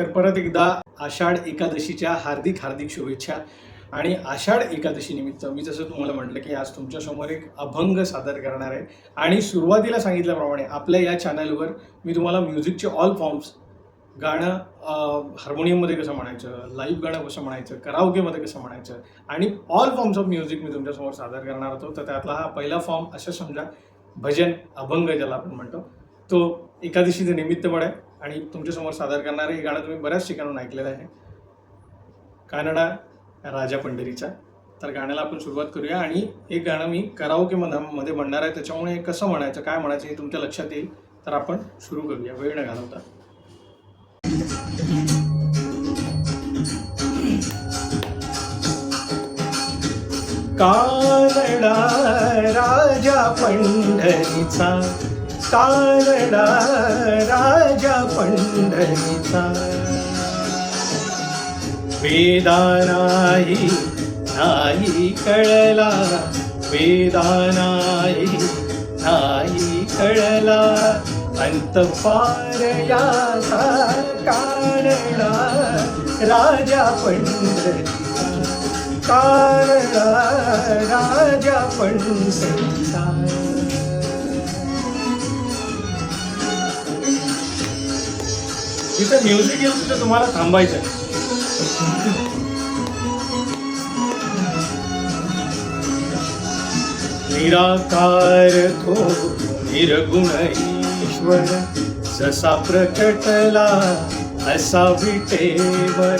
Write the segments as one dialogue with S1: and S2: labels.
S1: तर परत एकदा आषाढ एकादशीच्या हार्दिक शुभेच्छा. आणि आषाढ एकादशी निमित्त मी जसं तुम्हाला म्हटलं की आज तुमच्यासमोर एक अभंग सादर करणार आहे. आणि सुरुवातीला सांगितल्याप्रमाणे आपल्या या चॅनलवर मी तुम्हाला म्युझिकचे ऑल फॉर्म्स, गाणं हार्मोनियममध्ये कसं म्हणायचं, लाईव्ह गाणं कसं म्हणायचं, कराओकेमध्ये कसं म्हणायचं आणि ऑल फॉर्म्स ऑफ म्युझिक मी तुमच्यासमोर सादर करणार होतो. तर त्यातला हा पहिला फॉर्म असं समजा, भजन अभंग ज्याला आपण म्हणतो, तो एकादशीचं निमित्त पण आहे. आणि तुमच्यासमोर सादर करणारे हे गाणं तुम्ही बऱ्याच ठिकाणून ऐकलेलं आहे, कानडा राजा पंढरीचा. तर गाण्याला आपण सुरुवात करूया. आणि हे गाणं मी कराओकेमध्ये म्हणणार आहे, त्याच्यामुळे कसं म्हणायचं, काय म्हणायचं हे तुमच्या लक्षात येईल. तर आपण सुरू करूया वेळ न घालवता. कानडा राजा पंढरीचा, कानडा राजा पंढरीचा, वेदा नाही कळला, वेदा नाही कळला, अंत पार याचा कानडा राजा पंढरीचा, कानडा राजा पंढरीचा. इथं म्युझिक येईल तिथं तुम्हाला थांबायचं आहे. निराकार तो निर्गुण ईश्वर, जसा प्रकटला असा विटेवर.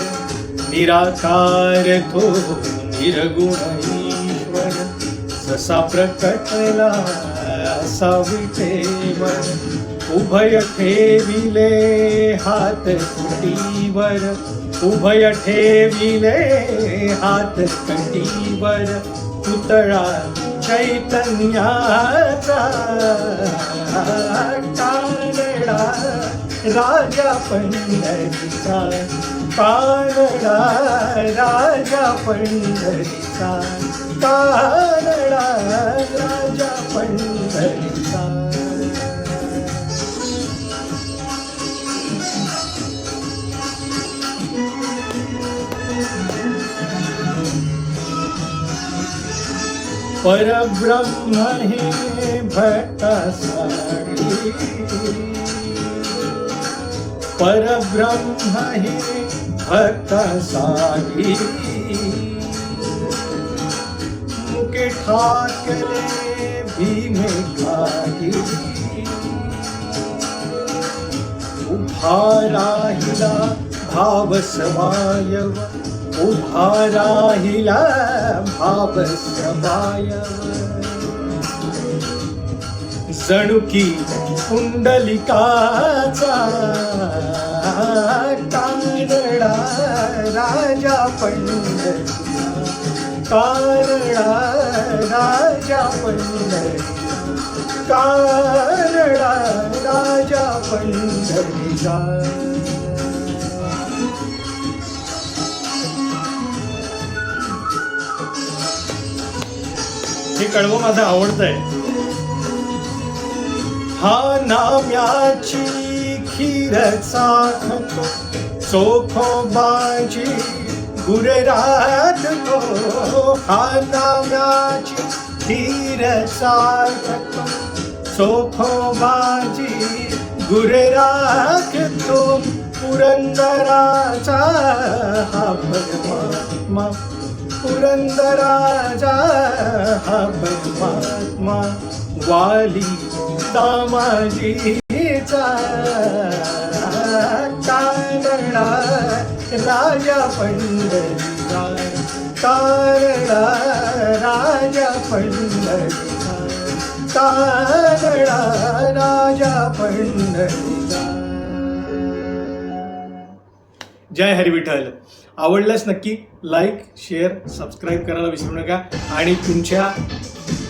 S1: निराकार तो निर्गुण ईश्वर, जसा प्रकटला असा विटेवर. उभय ठेविले हात कटीवर, उभय ठेविले हात कटीवर. पुतळा चैतन्याचा, कानडा राजा पंढरीचा, कानडा राजा पंढरीचा, कानडा राजा पंढरीचा. परब्रह्म हे भक्तासाठी, परब्रह्म हे भक्तासाठी. मुके ठाकले भीमे खाली, उभा राहिला भाव समायव, उभा राहिला भाव समायव. जणू की पुंडलिकाचा, कानडा राजा पंढरीचा, कानडा राजा पंढरीचा, कानडा राजा पंढरीचा. हे कडवं माझं आवडतं आहे. हा नाम्याची खीर चाखतो, चोखोबाची गुर राखतो. हा नाम्याची खीर चाखतो, चोखोबाची गुर राखतो. पुरंदराचा हा परमात्मा, पुरंदराचा हा परमात्मा. वाली दामाजीचा, कानडा राजा पंढरीचा, कानडा राजा पंढरीचा, कानडा राजा पंढरीचा. जय हरी विठ्ठल. आवडल्यास नक्की लाईक, शेअर, सबस्क्राईब करायला विसरू नका. आणि तुमच्या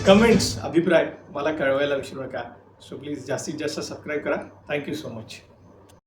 S1: कमेंट्स, अभिप्राय मला कळवायला विसरू नका. सो प्लीज जास्तीत जास्त सबस्क्राईब करा. Thank you so much.